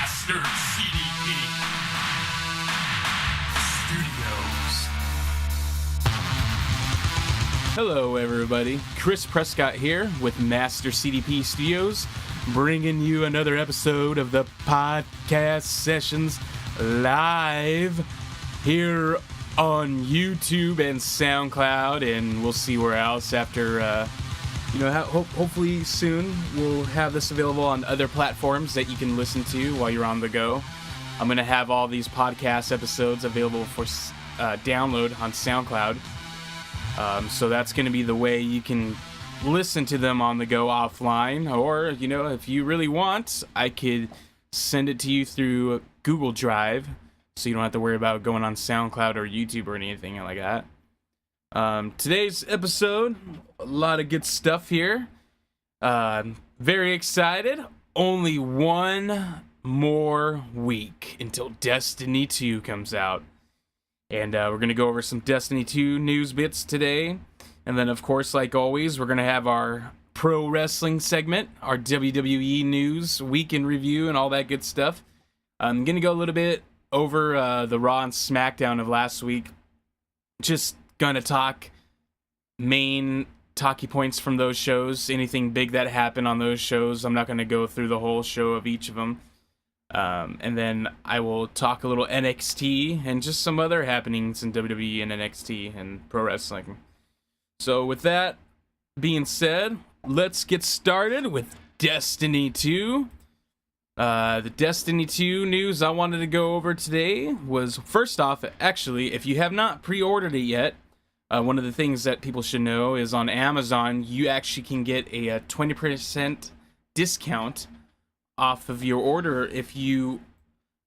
Master CDP Studios. Hello, everybody. Chris Prescott here with Master CDP Studios, bringing you another episode of the podcast sessions live here on YouTube and SoundCloud, and we'll see where else after. Hopefully soon we'll have this available on other platforms that you can listen to while you're on the go. I'm going to have all these podcast episodes available for download on SoundCloud. So that's going to be the way you can listen to them on the go offline. Or, if you really want, I could send it to you through Google Drive, so you don't have to worry about going on SoundCloud or YouTube or anything like that. Today's episode, a lot of good stuff here. Very excited. Only one more week until Destiny 2 comes out. And we're going to go over some Destiny 2 news bits today. And then, of course, like always, we're going to have our pro wrestling segment, our WWE news, week in review, and all that good stuff. I'm going to go a little bit over the Raw and SmackDown of last week. Just gonna talk main talkie points from those shows, anything big that happened on those shows. I'm not gonna go through the whole show of each of them, and then I will talk a little NXT and just some other happenings in WWE and NXT and pro wrestling. So with that being said, let's get started with Destiny 2. The Destiny 2 news I wanted to go over today was, first off, actually, if you have not pre-ordered it yet, one of the things that people should know is on Amazon, you actually can get a 20% discount off of your order if you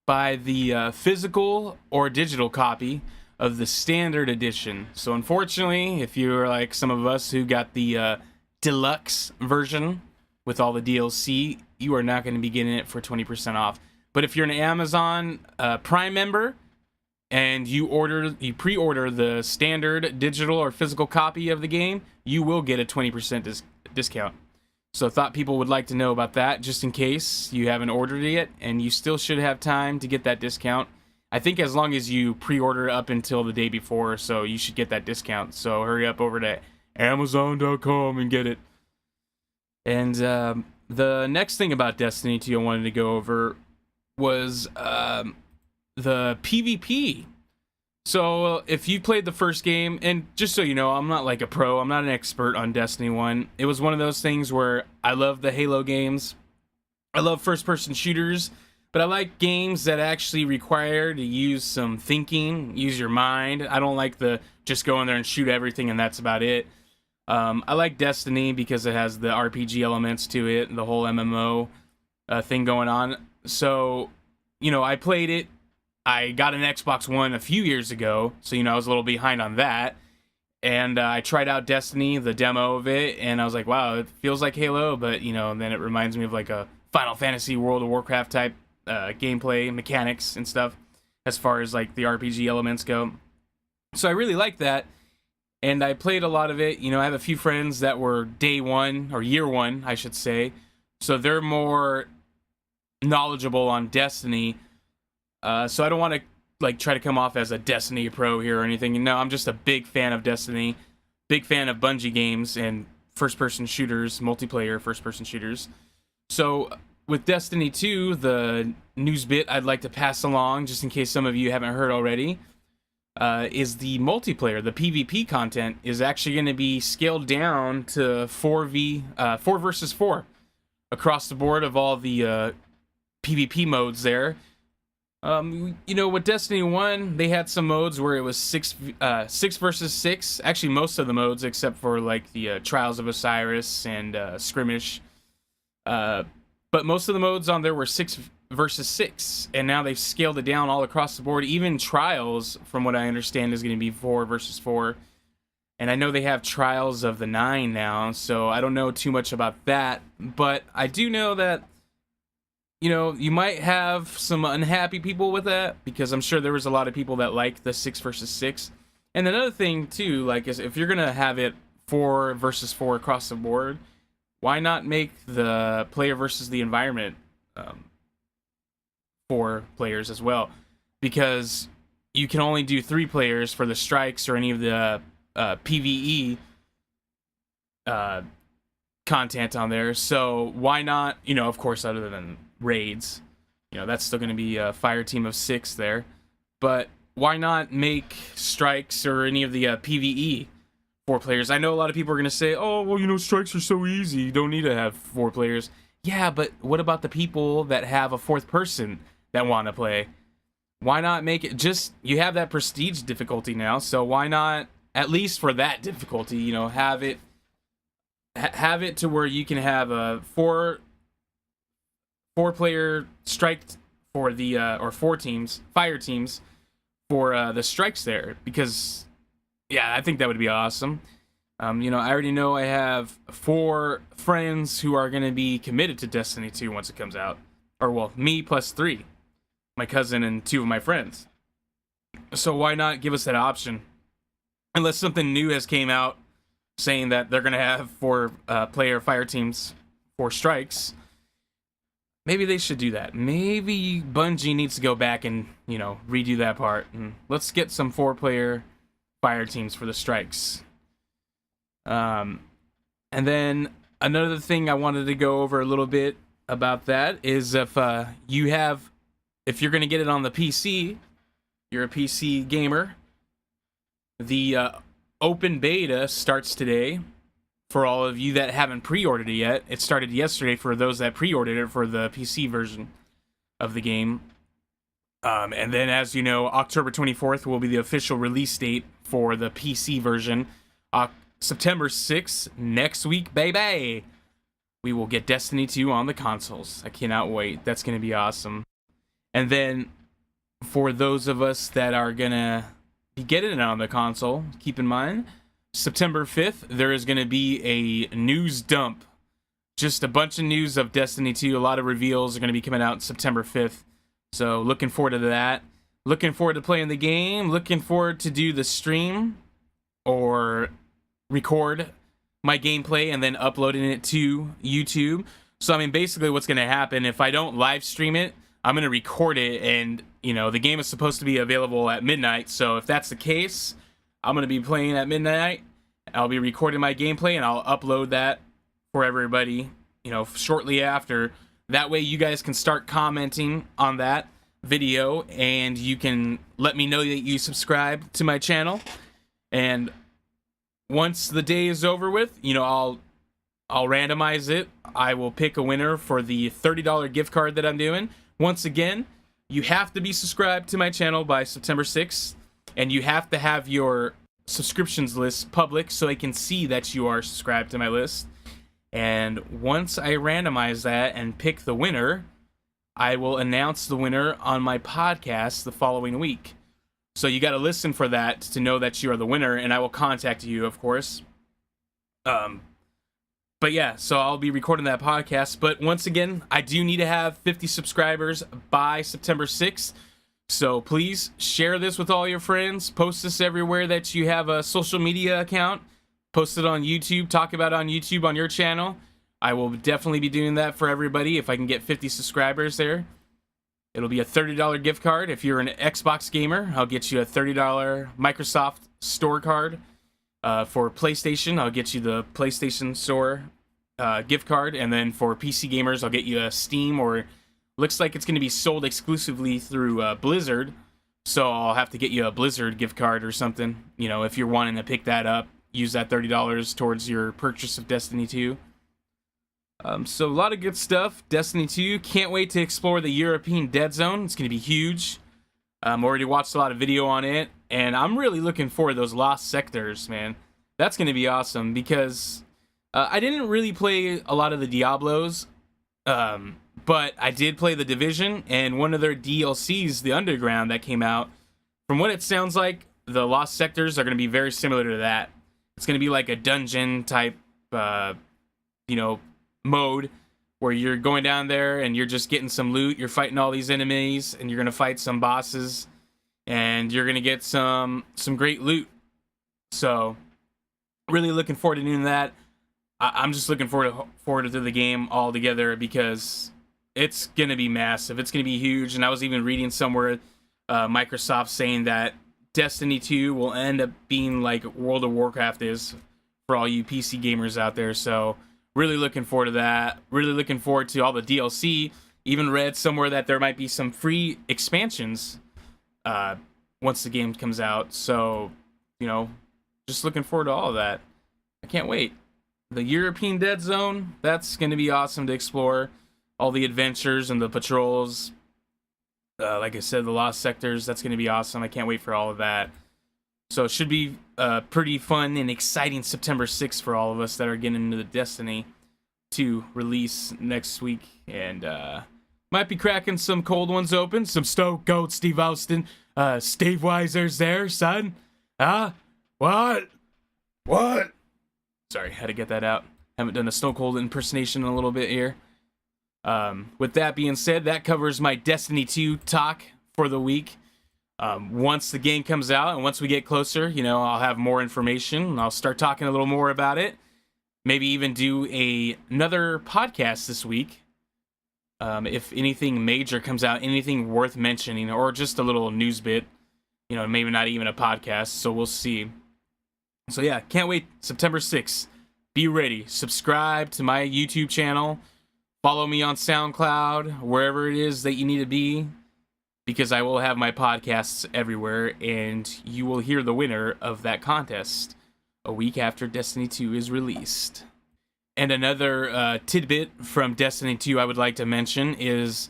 buy the physical or digital copy of the standard edition. So unfortunately, if you're like some of us who got the deluxe version with all the DLC, you are not going to be getting it for 20% off. But if you're an Amazon Prime member, and you pre-order the standard digital or physical copy of the game, you will get a 20% discount. So I thought people would like to know about that, just in case you haven't ordered it yet, and you still should have time to get that discount. I think as long as you pre-order up until the day before, so you should get that discount. So hurry up over to Amazon.com and get it. And the next thing about Destiny 2 I wanted to go over was the PvP. So if you played the first game, and just so you know, I'm not like a pro, I'm not an expert on Destiny 1. It was one of those things where I love the Halo games. I love first-person shooters, but I like games that actually require to use some thinking, use your mind. I don't like the just go in there and shoot everything and that's about it. I like Destiny because it has the RPG elements to it, the whole MMO thing going on. So, I played it. I got an Xbox One a few years ago, so, I was a little behind on that. And I tried out Destiny, the demo of it, and I was like, wow, it feels like Halo, but, and then it reminds me of like a Final Fantasy World of Warcraft type gameplay mechanics and stuff, as far as like the RPG elements go. So I really like that. And I played a lot of it. I have a few friends that were day one, or year one, I should say. So they're more knowledgeable on Destiny. So I don't want to like try to come off as a Destiny pro here or anything. No, I'm just a big fan of Destiny. Big fan of Bungie games and first-person shooters, multiplayer first-person shooters. So with Destiny 2, the news bit I'd like to pass along, just in case some of you haven't heard already, is the multiplayer. The PvP content is actually going to be scaled down to 4 versus 4 across the board of all the PvP modes there. With Destiny 1, they had some modes where it was 6 versus 6. Actually, most of the modes, except for like the Trials of Osiris and Skirmish. But most of the modes on there were 6 versus 6, and now they've scaled it down all across the board. Even Trials, from what I understand, is going to be 4 versus 4. And I know they have Trials of the 9 now, so I don't know too much about that. But I do know that, you might have some unhappy people with that, because I'm sure there was a lot of people that like the 6 versus 6. And another thing, too, like, is if you're going to have it 4 versus 4 across the board, why not make the player versus the environment 4 players as well, because you can only do 3 players for the strikes or any of the PvE content on there. So why not, of course, other than raids, that's still going to be a fire team of 6 there. But why not make strikes or any of the PvE 4 players? I know a lot of people are going to say, oh, well, strikes are so easy. You don't need to have 4 players. Yeah, but what about the people that have a 4th person that want to play? Why not make it just, you have that prestige difficulty now, so why not, at least for that difficulty, have it to where you can have a 4-player strike for the, or 4 teams, fire teams, for the strikes there, because, yeah, I think that would be awesome. I already know I have 4 friends who are going to be committed to Destiny 2 once it comes out. Or, well, me plus 3. My cousin and 2 of my friends. So why not give us that option? Unless something new has came out saying that they're going to have 4 player fire teams for strikes. Maybe they should do that. Maybe Bungie needs to go back and, redo that part. And let's get some 4-player fire teams for the strikes. And then another thing I wanted to go over a little bit about that is if you're going to get it on the PC, you're a PC gamer, the open beta starts today for all of you that haven't pre-ordered it yet. It started yesterday for those that pre-ordered it for the PC version of the game. And then, as you know, October 24th will be the official release date for the PC version. September 6th, next week, baby, we will get Destiny 2 on the consoles. I cannot wait. That's going to be awesome. And then, for those of us that are going to be getting it on the console, keep in mind, September 5th, there is going to be a news dump. Just a bunch of news of Destiny 2. A lot of reveals are going to be coming out September 5th. So, looking forward to that. Looking forward to playing the game. Looking forward to do the stream. Or record my gameplay and then uploading it to YouTube. So, basically what's going to happen, if I don't live stream it, I'm going to record it, and, the game is supposed to be available at midnight. So, if that's the case, I'm going to be playing at midnight. I'll be recording my gameplay, and I'll upload that for everybody, shortly after. That way you guys can start commenting on that video, and you can let me know that you subscribe to my channel. And once the day is over with, I'll randomize it. I will pick a winner for the $30 gift card that I'm doing. Once again, you have to be subscribed to my channel by September 6th, and you have to have your subscriptions list public so I can see that you are subscribed to my list. And once I randomize that and pick the winner, I will announce the winner on my podcast the following week. So you got to listen for that to know that you are the winner, and I will contact you, of course. But yeah, so I'll be recording that podcast. But once again, I do need to have 50 subscribers by September 6th. So please share this with all your friends. Post this everywhere that you have a social media account. Post it on YouTube. Talk about it on YouTube on your channel. I will definitely be doing that for everybody if I can get 50 subscribers there. It'll be a $30 gift card. If you're an Xbox gamer, I'll get you a $30 Microsoft Store card. For PlayStation, I'll get you the PlayStation Store gift card. And then for PC gamers, I'll get you a Steam, or looks like it's going to be sold exclusively through Blizzard. So I'll have to get you a Blizzard gift card or something. If you're wanting to pick that up, use that $30 towards your purchase of Destiny 2. So a lot of good stuff. Destiny 2. Can't wait to explore the European Dead Zone. It's going to be huge. Already watched a lot of video on it, and I'm really looking forward to those lost sectors, man. That's going to be awesome, because I didn't really play a lot of the Diablos, but I did play the Division, and one of their DLCs, the Underground, that came out. From what it sounds like, the lost sectors are going to be very similar to that. It's going to be like a dungeon type, mode, where you're going down there and you're just getting some loot, you're fighting all these enemies, and you're going to fight some bosses, and you're going to get some great loot. So, really looking forward to doing that. I'm just looking forward to the game altogether, because it's going to be massive. It's going to be huge. And I was even reading somewhere Microsoft saying that Destiny 2 will end up being like World of Warcraft is for all you PC gamers out there. So really looking forward to that. Really looking forward to all the DLC. Even read somewhere that there might be some free expansions once the game comes out. So, just looking forward to all of that. I can't wait. The European Dead Zone, that's going to be awesome to explore. All the adventures and the patrols. Like I said, the Lost Sectors, that's going to be awesome. I can't wait for all of that. So it should be pretty fun and exciting September 6th for all of us that are getting into the Destiny 2 release next week. And might be cracking some cold ones open. Some Stone Cold Steve Austin. Steve Weiser's there, son. What? Sorry, had to get that out. Haven't done a Stone Cold impersonation in a little bit here. With that being said, that covers my Destiny 2 talk for the week. Once the game comes out and once we get closer, I'll have more information and I'll start talking a little more about it. Maybe even do another podcast this week. If anything major comes out, anything worth mentioning, or just a little news bit, maybe not even a podcast. So we'll see. So yeah, can't wait. September 6th. Be ready. Subscribe to my YouTube channel. Follow me on SoundCloud, wherever it is that you need to be, because I will have my podcasts everywhere, and you will hear the winner of that contest a week after Destiny 2 is released. And another tidbit from Destiny 2 I would like to mention is,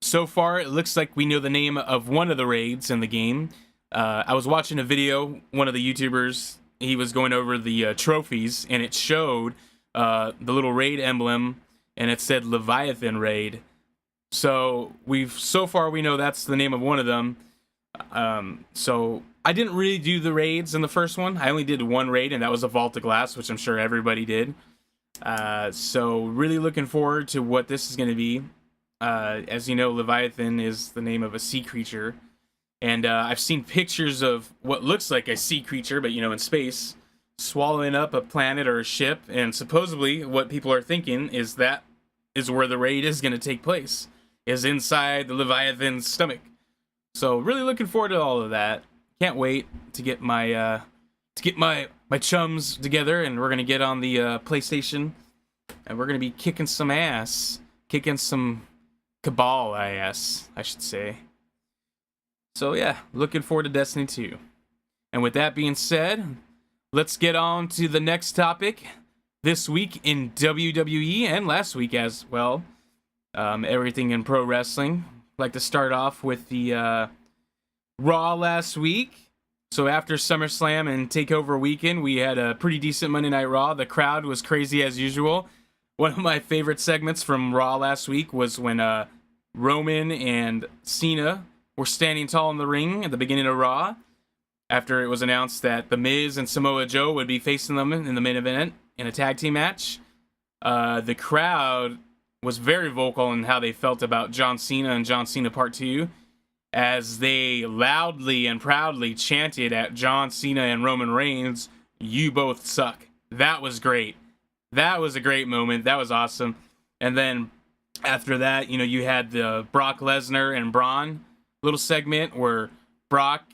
so far it looks like we know the name of one of the raids in the game. I was watching a video, one of the YouTubers, he was going over the trophies, and it showed the little raid emblem, and it said Leviathan Raid. So far we know that's the name of one of them. So I didn't really do the raids in the first one. I only did one raid, and that was a Vault of Glass, which I'm sure everybody did. So really looking forward to what this is going to be. As you know, Leviathan is the name of a sea creature. And I've seen pictures of what looks like a sea creature, but in space, swallowing up a planet or a ship. And supposedly what people are thinking is that is where the raid is going to take place, is inside the Leviathan's stomach. So really looking forward to all of that. Can't wait to get my chums together, and we're going to get on the PlayStation, and we're going to be kicking some ass. Kicking some cabal ass, I should say. So yeah, looking forward to Destiny 2. And with that being said, let's get on to the next topic. This week in WWE, and last week as well, everything in pro wrestling. I'd like to start off with the Raw last week. So after SummerSlam and TakeOver weekend, we had a pretty decent Monday Night Raw. The crowd was crazy as usual. One of my favorite segments from Raw last week was when Roman and Cena were standing tall in the ring at the beginning of Raw, after it was announced that The Miz and Samoa Joe would be facing them in the main event in a tag team match. The crowd was very vocal in how they felt about John Cena and John Cena Part 2, as they loudly and proudly chanted at John Cena and Roman Reigns, "You both suck." That was great. That was a great moment. That was awesome. And then after that, you had the Brock Lesnar and Braun little segment where Brock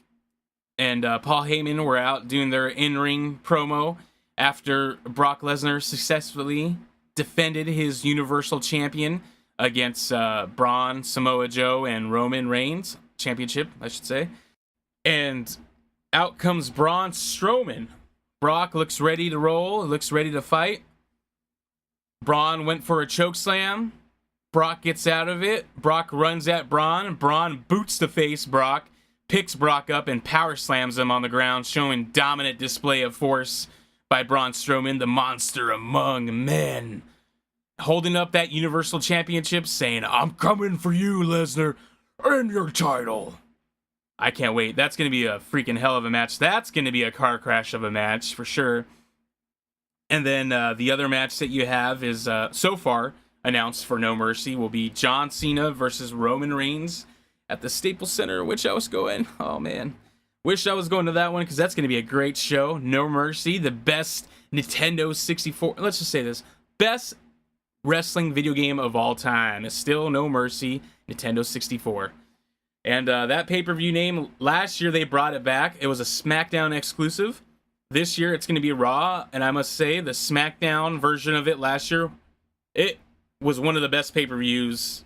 and Paul Heyman were out doing their in-ring promo after Brock Lesnar successfully defended his Universal Champion against Braun, Samoa Joe, and Roman Reigns. Championship, I should say. And out comes Braun Strowman. Brock looks ready to roll, looks ready to fight. Braun went for a chokeslam. Brock gets out of it. Brock runs at Braun. Braun boots the face Brock, picks Brock up and power slams him on the ground, showing dominant display of force by Braun Strowman, the monster among men, holding up that Universal Championship, saying, "I'm coming for you, Lesnar, and your title." I can't wait. That's going to be a freaking hell of a match. That's going to be a car crash of a match, for sure. And then the other match that you have is, so far, announced for No Mercy, will be John Cena versus Roman Reigns at the Staples Center. Wish I was going. Oh, man. Wish I was going to that one, because that's going to be a great show. No Mercy, the best Nintendo 64... Let's just say this. Best wrestling video game of all time. It's still No Mercy, Nintendo 64. And that pay-per-view name, last year they brought it back. It was a SmackDown exclusive. This year it's going to be Raw, and I must say the SmackDown version of it last year, it was one of the best pay-per-views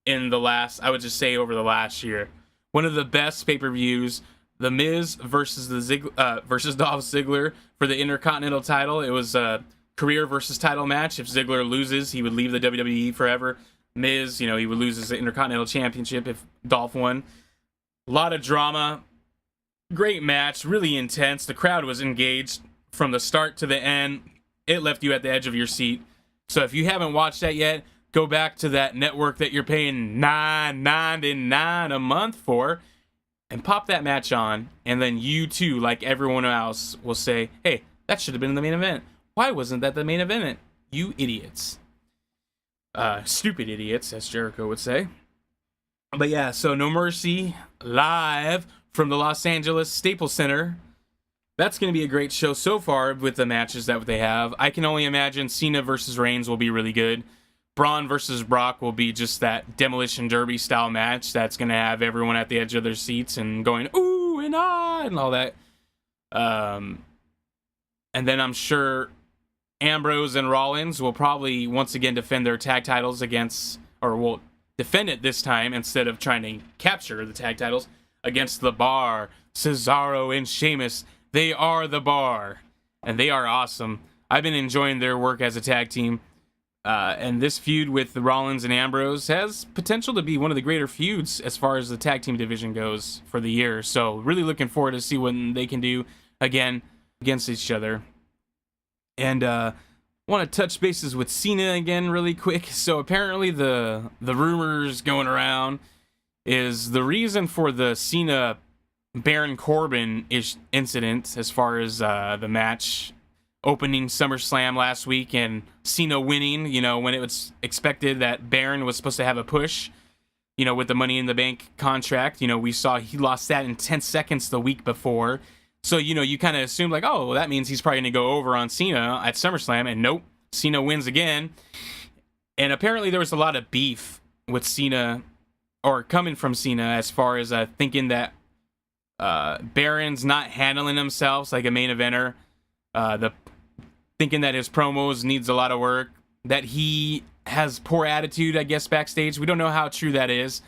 in the last, I would just say over the last year. One of the best pay-per-views. The Miz versus versus Dolph Ziggler for the Intercontinental title. It was a career versus title match. If Ziggler loses, he would leave the WWE forever. Miz, he would lose his Intercontinental Championship if Dolph won. A lot of drama. Great match, really intense. The crowd was engaged from the start to the end. It left you at the edge of your seat. So if you haven't watched that yet, go back to that network that you're paying $9.99 a month for and pop that match on, and then you too, like everyone else, will say, hey, that should have been the main event. Why wasn't that the main event? You idiots. Stupid idiots, as Jericho would say. But yeah, so No Mercy live from the Los Angeles Staples Center. That's going to be a great show so far with the matches that they have. I can only imagine Cena versus Reigns will be really good. Braun versus Brock will be just that Demolition Derby style match that's going to have everyone at the edge of their seats and going, ooh and ah, and all that. And then I'm sure Ambrose and Rollins will probably once again defend their tag titles against, or will defend it this time instead of trying to capture the tag titles against The Bar, Cesaro, and Sheamus. They are The Bar, and they are awesome. I've been enjoying their work as a tag team, and this feud with Rollins and Ambrose has potential to be one of the greater feuds as far as the tag team division goes for the year. So really looking forward to see what they can do again against each other. And want to touch bases with Cena again really quick. So apparently the rumors going around is the reason for the Cena Baron Corbin incident as far as the match opening SummerSlam last week and Cena winning, when it was expected that Baron was supposed to have a push, with the Money in the Bank contract. We saw he lost that in 10 seconds the week before. So, you kind of assume like, oh, well, that means he's probably going to go over on Cena at SummerSlam. And nope, Cena wins again. And apparently there was a lot of beef with Cena, or coming from Cena, as far as thinking that Baron's not handling himself like a main eventer. Thinking that his promos needs a lot of work. That he has poor attitude, I guess, backstage. We don't know how true that is.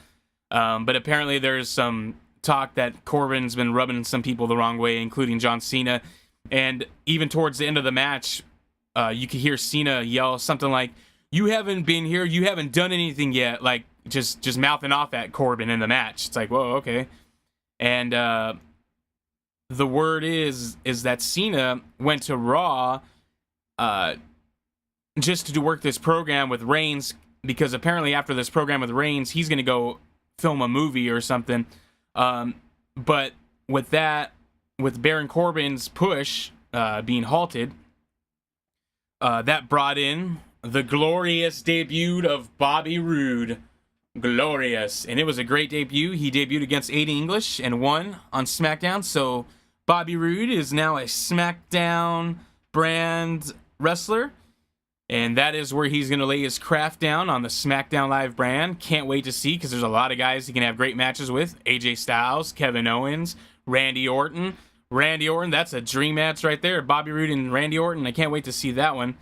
But apparently there's some talk that Corbin's been rubbing some people the wrong way, including John Cena. And even towards the end of the match, you could hear Cena yell something like, "You haven't been here, you haven't done anything yet," like just mouthing off at Corbin in the match. It's like, whoa, okay. And the word is that Cena went to Raw just to work this program with Reigns, because apparently after this program with Reigns, he's going to go film a movie or something. But with Baron Corbin's push being halted, that brought in the glorious debut of Bobby Roode. Glorious. And it was a great debut. He debuted against Aiden English and won on SmackDown. So Bobby Roode is now a SmackDown brand wrestler. And that is where he's going to lay his craft down on the SmackDown Live brand. Can't wait to see, because there's a lot of guys he can have great matches with. AJ Styles, Kevin Owens, Randy Orton. Randy Orton, that's a dream match right there. Bobby Roode and Randy Orton. I can't wait to see that one.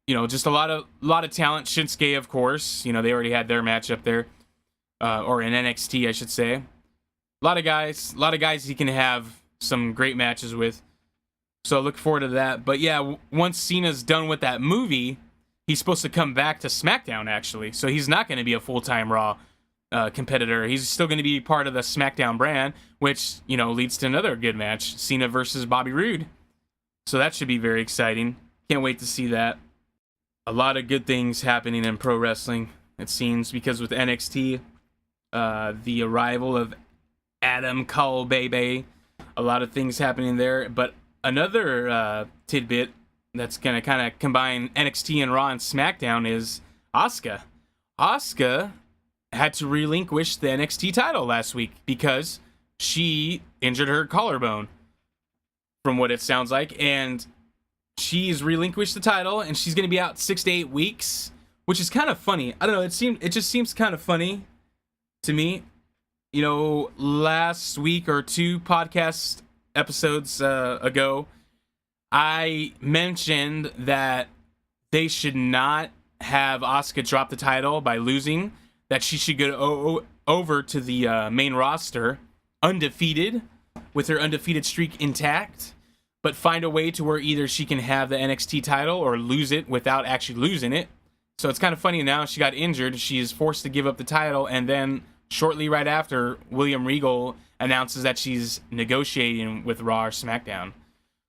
Just a lot of talent. Shinsuke, of course. They already had their match up there. Or in NXT, I should say. A lot of guys he can have some great matches with. So look forward to that. But yeah, once Cena's done with that movie, he's supposed to come back to SmackDown, actually. So he's not going to be a full-time Raw competitor. He's still going to be part of the SmackDown brand, which, leads to another good match, Cena versus Bobby Roode. So that should be very exciting. Can't wait to see that. A lot of good things happening in pro wrestling, it seems, because with NXT, the arrival of Adam Cole, baby, a lot of things happening there. But another tidbit that's going to kind of combine NXT and Raw and SmackDown is Asuka. Asuka had to relinquish the NXT title last week because she injured her collarbone, from what it sounds like. And she's relinquished the title and she's going to be out 6 to 8 weeks, which is kind of funny. I don't know. It just seems kind of funny to me. You know, last week or 2 podcast episodes ago, I mentioned that they should not have Asuka drop the title by losing, that she should go over to the main roster undefeated, with her undefeated streak intact, but find a way to where either she can have the NXT title or lose it without actually losing it. So it's kind of funny now she got injured. She is forced to give up the title, and then shortly right after, William Regal announces that she's negotiating with Raw or SmackDown.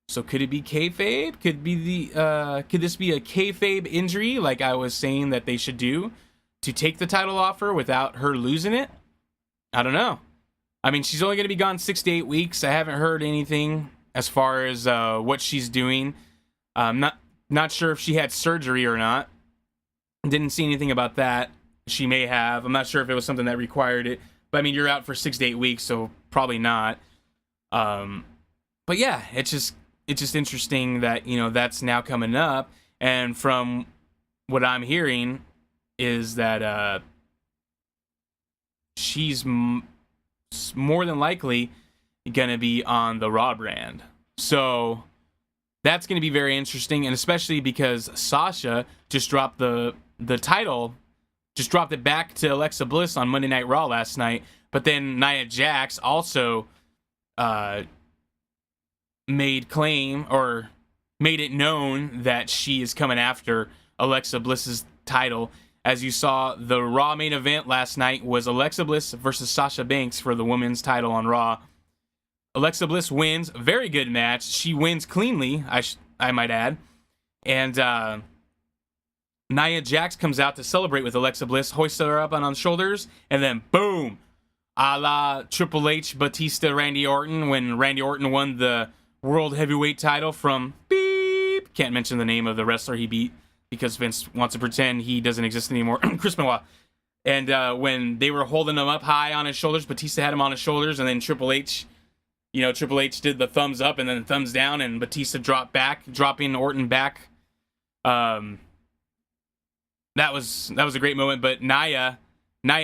So could it be kayfabe? Could this be a kayfabe injury, like I was saying that they should do, to take the title off her without her losing it? I don't know. I mean, she's only going to be gone 6 to 8 weeks. I haven't heard anything as far as what she's doing. Not sure if she had surgery or not. Didn't see anything about that. She may have. I'm not sure if it was something that required it. But I mean, you're out for 6 to 8 weeks, so probably not. But yeah, it's just interesting that, you know, that's now coming up. And from what I'm hearing is that she's more than likely going to be on the Raw brand. So that's going to be very interesting, and especially because Sasha just dropped the title, just dropped it back to Alexa Bliss on Monday Night Raw last night. But then Nia Jax also made it known that she is coming after Alexa Bliss's title. As you saw, the Raw main event last night was Alexa Bliss versus Sasha Banks for the women's title on Raw. Alexa Bliss wins. Very good match. She wins cleanly, I might add. And Nia Jax comes out to celebrate with Alexa Bliss, hoists her up on shoulders, and then boom, a la Triple H, Batista, Randy Orton, when Randy Orton won the World Heavyweight title from beep. Can't mention the name of the wrestler he beat, because Vince wants to pretend he doesn't exist anymore. Chris Benoit. And when they were holding him up high on his shoulders, Batista had him on his shoulders, and then Triple H did the thumbs up and then the thumbs down, and Batista dropping Orton back. That was a great moment. But Nia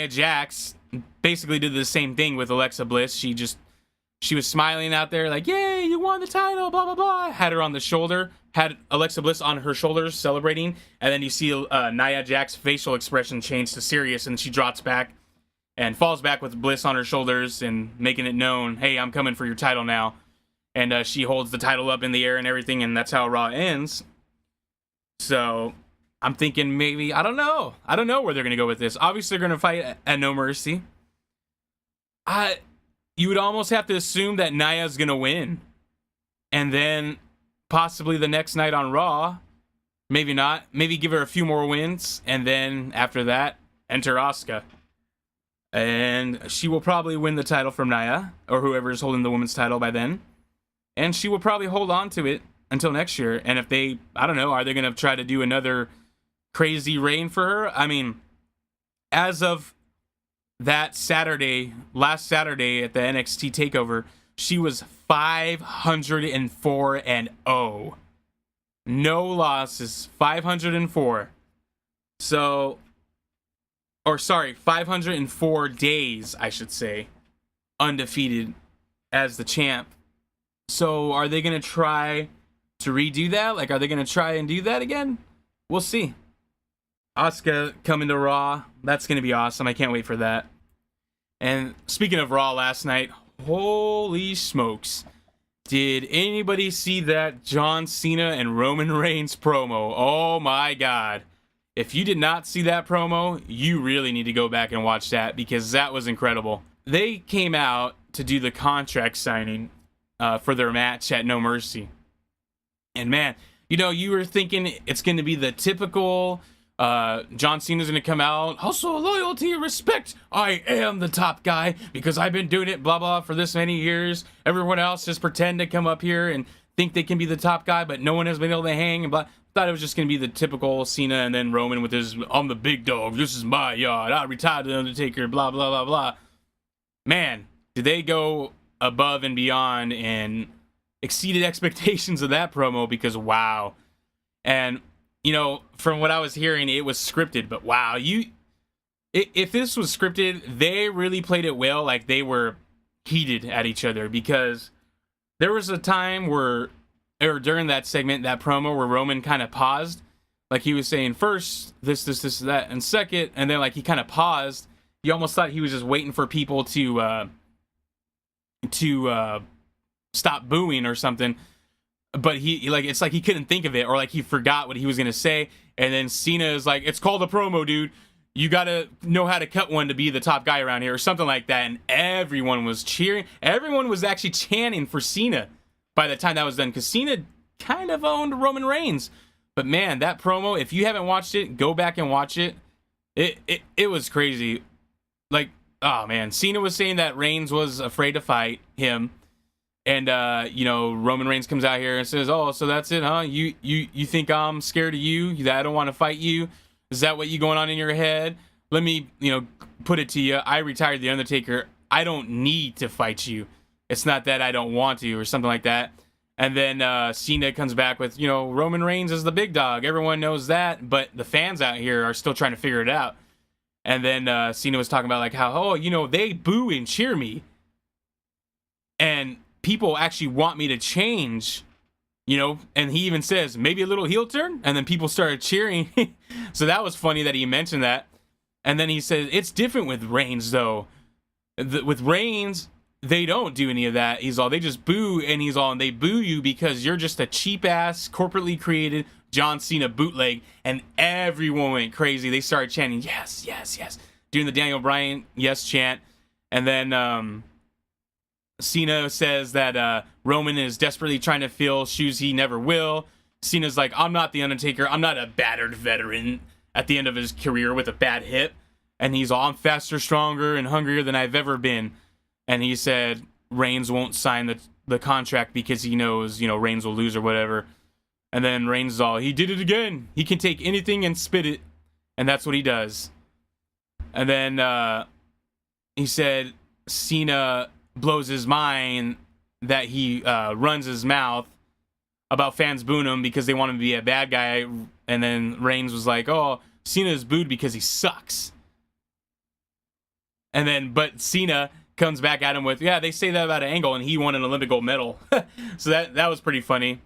Jax basically did the same thing with Alexa Bliss. She was smiling out there like, yay, you won the title, blah, blah, blah. Had her on the shoulder, had Alexa Bliss on her shoulders celebrating, and then you see Nia Jax's facial expression change to serious, and she drops back and falls back with Bliss on her shoulders and making it known, hey, I'm coming for your title now. And she holds the title up in the air and everything, and that's how Raw ends. So I'm thinking maybe, I don't know where they're going to go with this. Obviously, they're going to fight at No Mercy. You would almost have to assume that Nia's going to win. And then possibly the next night on Raw, maybe not. Maybe give her a few more wins. And then after that, enter Asuka. And she will probably win the title from Nia, or whoever is holding the women's title by then. And she will probably hold on to it until next year. And if they, I don't know, are they going to try to do another crazy reign for her? I mean, as of that last Saturday at the NXT TakeOver, she was 504-0. No losses, 504. So, or sorry, 504 days, I should say, undefeated as the champ. So are they going to try to redo that? Like, are they going to try and do that again? We'll see. Asuka coming to Raw. That's going to be awesome. I can't wait for that. And speaking of Raw last night, holy smokes. Did anybody see that John Cena and Roman Reigns promo? Oh my God. If you did not see that promo, you really need to go back and watch that, because that was incredible. They came out to do the contract signing for their match at No Mercy. And man, you were thinking it's going to be the typical John Cena's going to come out, hustle, loyalty, respect. I am the top guy because I've been doing it, blah, blah, for this many years. Everyone else just pretend to come up here and think they can be the top guy, but no one has been able to hang. And blah. Thought it was just going to be the typical Cena and then Roman with his, I'm the big dog, this is my yard, I retired the Undertaker, blah, blah, blah, blah. Man, did they go above and beyond and exceeded expectations of that promo because wow. And from what I was hearing, it was scripted, but wow, if this was scripted, they really played it well. Like they were heated at each other because there was a time or during that segment, that promo where Roman kind of paused, like he was saying first this, that, and second, and then like he kind of paused. You almost thought he was just waiting for people to stop booing or something. But it's like he couldn't think of it, or like he forgot what he was gonna say. And then Cena is like, "It's called a promo, dude. You gotta know how to cut one to be the top guy around here," or something like that. And everyone was cheering. Everyone was actually chanting for Cena by the time that was done, because Cena kind of owned Roman Reigns. But man, that promo, if you haven't watched it, go back and watch it. It was crazy. Like, oh man, Cena was saying that Reigns was afraid to fight him. And Roman Reigns comes out here and says, "Oh, so that's it, huh? You think I'm scared of you? That I don't want to fight you? Is that what you going on in your head? Let me, put it to you. I retired the Undertaker. I don't need to fight you. It's not that I don't want to," or something like that. And then Cena comes back with, Roman Reigns is the big dog. Everyone knows that, but the fans out here are still trying to figure it out. And then Cena was talking about like how, they boo and cheer me. And people actually want me to change, and he even says, maybe a little heel turn, and then people started cheering. So that was funny that he mentioned that. And then he said, it's different with Reigns, though. With Reigns, they don't do any of that. They just boo, and they boo you because you're just a cheap-ass, corporately created John Cena bootleg, and everyone went crazy. They started chanting, yes, yes, yes, doing the Daniel Bryan yes chant. And then Cena says that Roman is desperately trying to fill shoes he never will. Cena's like, I'm not the Undertaker. I'm not a battered veteran at the end of his career with a bad hip. And he's all, I'm faster, stronger, and hungrier than I've ever been. And he said Reigns won't sign the contract because he knows, Reigns will lose or whatever. And then Reigns is all, he did it again. He can take anything and spit it. And that's what he does. And then he said Cena blows his mind that he runs his mouth about fans booing him because they want him to be a bad guy. And then Reigns was like, oh, Cena is booed because he sucks. And then, but Cena comes back at him with, yeah, they say that about Angle, and he won an Olympic gold medal. So that was pretty funny.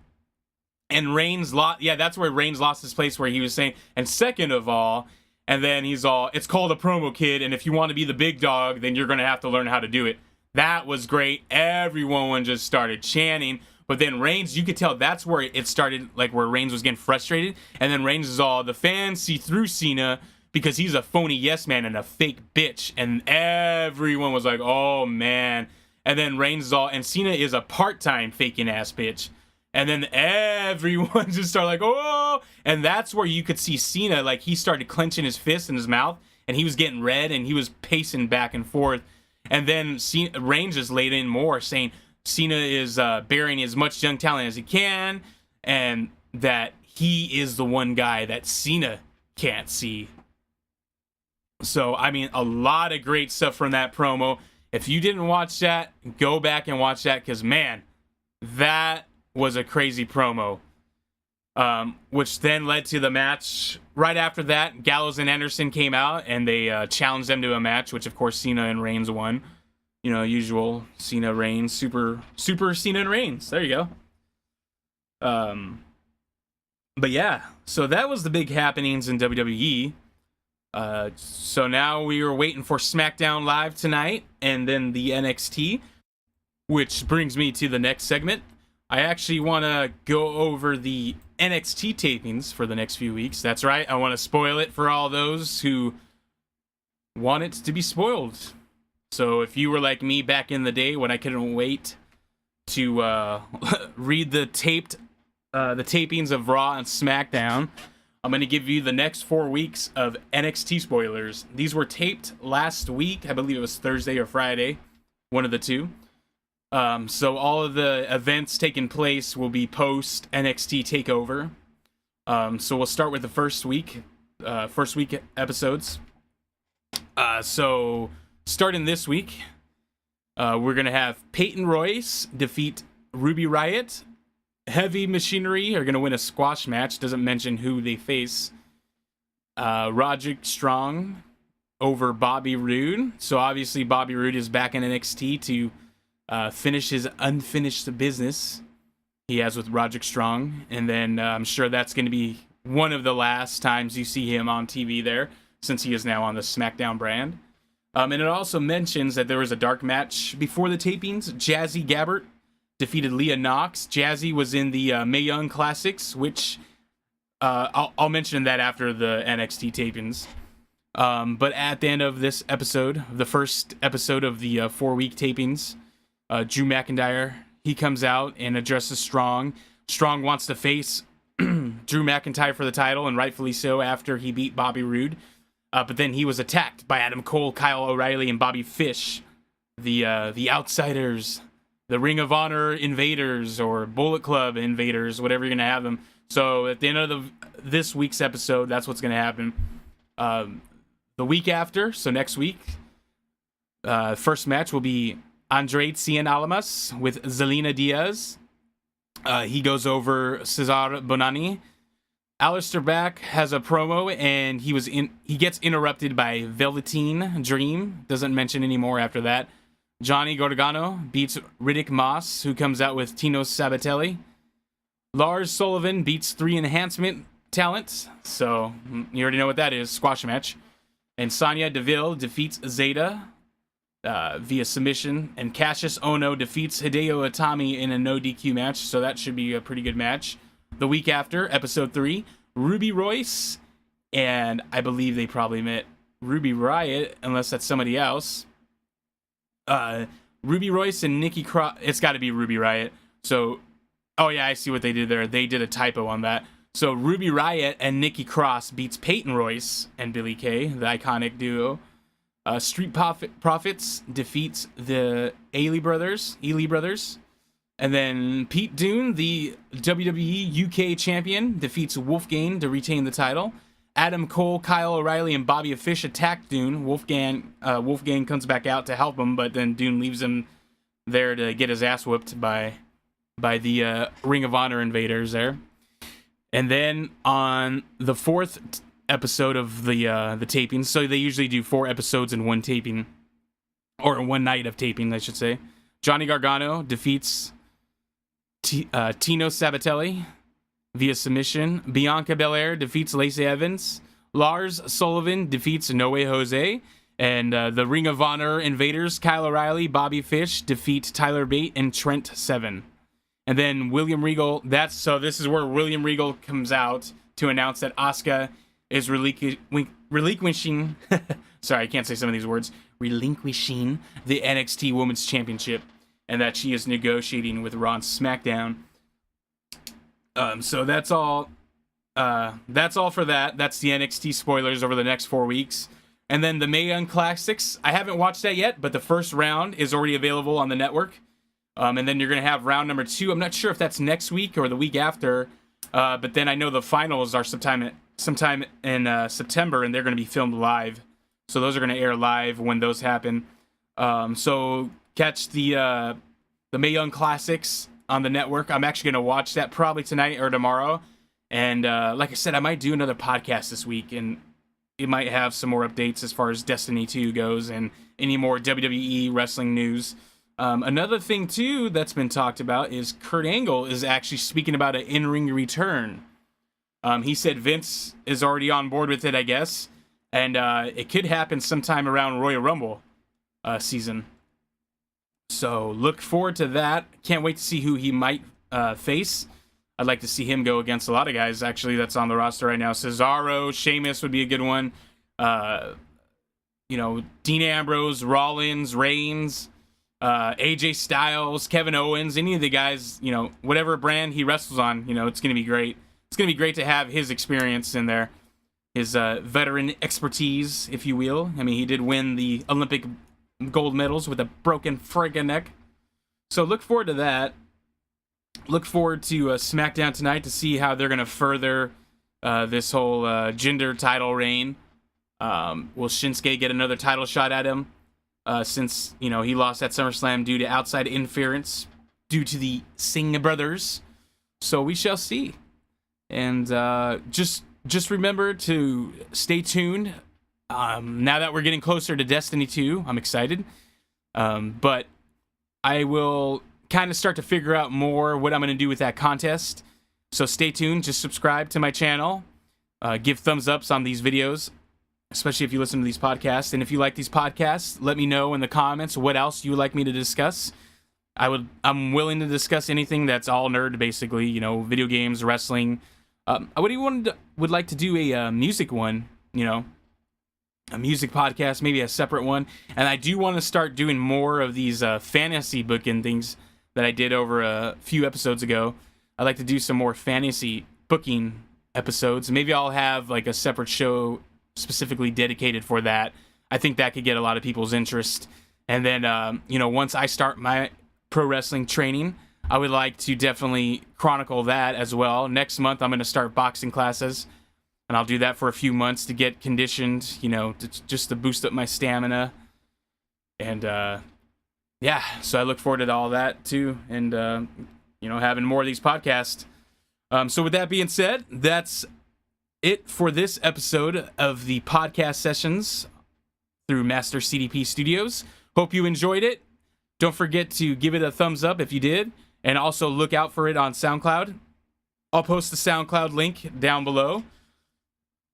And Reigns lost, that's where Reigns lost his place, where he was saying, and second of all, and then he's all, it's called a promo, kid, and if you want to be the big dog, then you're going to have to learn how to do it. That was great. Everyone just started chanting. But then Reigns, you could tell that's where it started, like where Reigns was getting frustrated. And then Reigns is all, the fans see through Cena because he's a phony yes man and a fake bitch. And everyone was like, oh man. And then Reigns is all, and Cena is a part-time faking ass bitch. And then everyone just started like, oh. And that's where you could see Cena, like he started clenching his fist in his mouth. And he was getting red and he was pacing back and forth. And then Reigns just laid in more, saying Cena is burying as much young talent as he can, and that he is the one guy that Cena can't see. So, I mean, a lot of great stuff from that promo. If you didn't watch that, go back and watch that, because, man, that was a crazy promo. Which then led to the match. Right after that, Gallows and Anderson came out, and they challenged them to a match, which, of course, Cena and Reigns won. Usual Cena, Reigns, super Cena and Reigns. There you go. But yeah, so that was the big happenings in WWE. So now we are waiting for SmackDown Live tonight, and then the NXT, which brings me to the next segment. I actually want to go over the NXT tapings for the next few weeks. That's right, I want to spoil it for all those who want it to be spoiled. So if you were like me back in the day when I couldn't wait to read the tapings of Raw and SmackDown, I'm going to give you the next 4 weeks of NXT spoilers. These were taped last week. I believe it was Thursday or Friday, one of the two. So all of the events taking place will be post NXT TakeOver. So we'll start with the first week episodes. So starting this week, we're going to have Peyton Royce defeat Ruby Riott, Heavy Machinery are going to win a squash match. Doesn't mention who they face. Roderick Strong over Bobby Roode. So obviously Bobby Roode is back in NXT to finish his unfinished business he has with Roderick Strong. And then I'm sure that's going to be one of the last times you see him on TV there, since he is now on the SmackDown brand. And it also mentions that there was a dark match before the tapings. Jazzy Gabbert defeated Leah Knox. Jazzy was in the Mae Young Classics, which I'll mention that after the NXT tapings. But at the end of this episode, the first episode of the 4-week tapings, Drew McIntyre, he comes out and addresses Strong. Strong wants to face Drew McIntyre for the title, and rightfully so, after he beat Bobby Roode. But then he was attacked by Adam Cole, Kyle O'Reilly, and Bobby Fish, the Outsiders, the Ring of Honor Invaders, or Bullet Club Invaders, whatever you're going to have them. So at the end of this week's episode, that's what's going to happen. The week after, so next week, first match will be Andrade Cien Almas with Zelina Diaz. He goes over Cesar Bonani. Aleister Black has a promo, and he gets interrupted by Velveteen Dream. Doesn't mention any more after that. Johnny Gargano beats Riddick Moss, who comes out with Tino Sabatelli. Lars Sullivan beats 3 Enhancement talent, so you already know what that is, squash match. And Sonya Deville defeats Zeta via submission, and Cassius Ohno defeats Hideo Itami in a no DQ match, so that should be a pretty good match. The week after, episode 3, Ruby Royce, and I believe they probably meant Ruby Riott, unless that's somebody else. Ruby Royce and Nikki Cross, it's got to be Ruby Riott. So, oh yeah, I see what they did there. They did a typo on that. So Ruby Riott and Nikki Cross beats Peyton Royce and Billie Kay, the iconic duo. Street Profits defeats the Ely brothers. And then Pete Dunne, the WWE UK champion, defeats Wolfgang to retain the title. Adam Cole, Kyle O'Reilly, and Bobby Fish attack Dunne. Wolfgang comes back out to help him, but then Dunne leaves him there to get his ass whooped by the Ring of Honor invaders there. And then on the 4th episode of the taping, so they usually do 4 episodes in one taping, or one night of taping, I should say. Johnny Gargano defeats Tino Sabatelli via submission. Bianca Belair defeats Lacey Evans. Lars Sullivan defeats No Way Jose. And the Ring of Honor invaders, Kyle O'Reilly, Bobby Fish, defeat Tyler Bate and Trent Seven. And then William Regal, this is where William Regal comes out to announce that Asuka is relinquishing, sorry, I can't say some of these words, relinquishing the NXT Women's Championship, and that she is negotiating with Raw and SmackDown. So that's all for that. That's the NXT spoilers over the next 4 weeks. And then the Mae Young Classics, I haven't watched that yet, but the first round is already available on the network. And then you're going to have round number 2. I'm not sure if that's next week or the week after, but then I know the finals are sometime in September, and they're going to be filmed live. So those are going to air live when those happen. So catch the Mae Young Classics on the network. I'm actually going to watch that probably tonight or tomorrow. And like I said, I might do another podcast this week, and it might have some more updates as far as Destiny 2 goes and any more WWE wrestling news. Another thing, too, that's been talked about is Kurt Angle is actually speaking about an in-ring return. He said Vince is already on board with it, I guess, and it could happen sometime around Royal Rumble season. So look forward to that. Can't wait to see who he might face. I'd like to see him go against a lot of guys, actually, that's on the roster right now. Cesaro, Sheamus would be a good one. Dean Ambrose, Rollins, Reigns, AJ Styles, Kevin Owens, any of the guys, whatever brand he wrestles on, it's going to be great. It's going to be great to have his experience in there, his veteran expertise, if you will. I mean, he did win the Olympic gold medals with a broken friggin' neck. So look forward to that. Look forward to SmackDown tonight to see how they're going to further this whole gender title reign. Will Shinsuke get another title shot at him? Since, he lost at SummerSlam due to outside interference due to the Singh brothers. So we shall see. And just remember to stay tuned. Now that we're getting closer to Destiny 2, I'm excited. But I will kind of start to figure out more what I'm going to do with that contest. So stay tuned. Just subscribe to my channel. Give thumbs ups on these videos, especially if you listen to these podcasts. And if you like these podcasts, let me know in the comments what else you would like me to discuss. I'm willing to discuss anything that's all nerd, basically. You know, video games, wrestling. I would like to do a music one. You know, a music podcast, maybe a separate one. And I do want to start doing more of these fantasy booking things that I did over a few episodes ago. I'd like to do some more fantasy booking episodes. Maybe I'll have like a separate show specifically dedicated for that. I think that could get a lot of people's interest. And then, you know, once I start my pro wrestling training, I would like to definitely chronicle that as well. Next month, I'm going to start boxing classes, and I'll do that for a few months to get conditioned, you know, just to boost up my stamina. And, yeah, so I look forward to all that too. And, you know, having more of these podcasts. So with that being said, that's it for this episode of the podcast sessions through Master CDP Studios. Hope you enjoyed it. Don't forget to give it a thumbs up if you did, and also look out for it on SoundCloud. I'll post the SoundCloud link down below.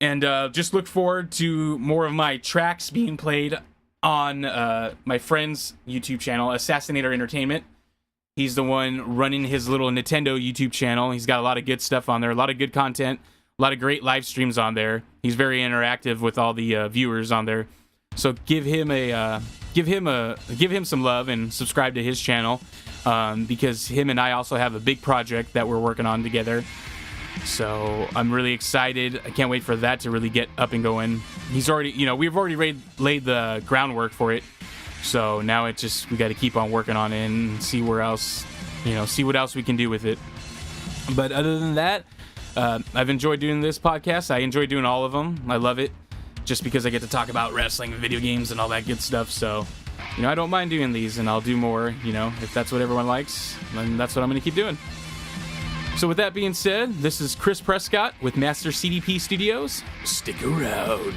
And just look forward to more of my tracks being played on my friend's YouTube channel, Assassinator Entertainment. He's the one running his little Nintendo YouTube channel. He's got a lot of good stuff on there, a lot of good content, a lot of great live streams on there. He's very interactive with all the viewers on there. So give him some love and subscribe to his channel, because him and I also have a big project that we're working on together. So I'm really excited. I can't wait for that to really get up and going. He's already, you know, we've already laid the groundwork for it. So now we got to keep on working on it and see what else we can do with it. But other than that, I've enjoyed doing this podcast. I enjoy doing all of them. I love it just because I get to talk about wrestling and video games and all that good stuff. So, you know, I don't mind doing these, and I'll do more, you know, if that's what everyone likes, then that's what I'm going to keep doing. So with that being said, this is Chris Prescott with Master CDP Studios. Stick around.